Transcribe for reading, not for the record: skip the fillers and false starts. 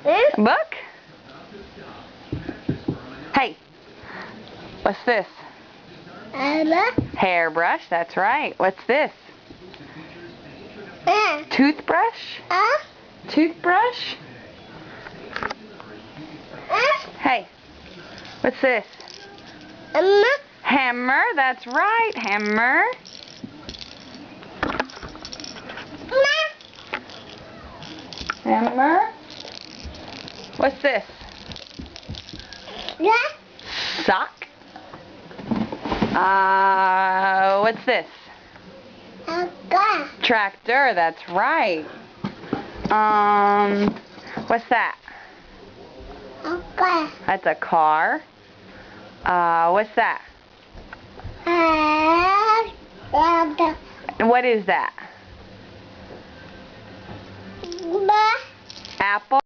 Book? Hey, what's this? Hairbrush, that's right. What's this? Toothbrush? Toothbrush? Hey, what's this? Hammer, that's right. Hammer. Hammer. What's this? Sock. What's this? Tractor, that's right. What's that? That's a car. What's that? What is that? Apple.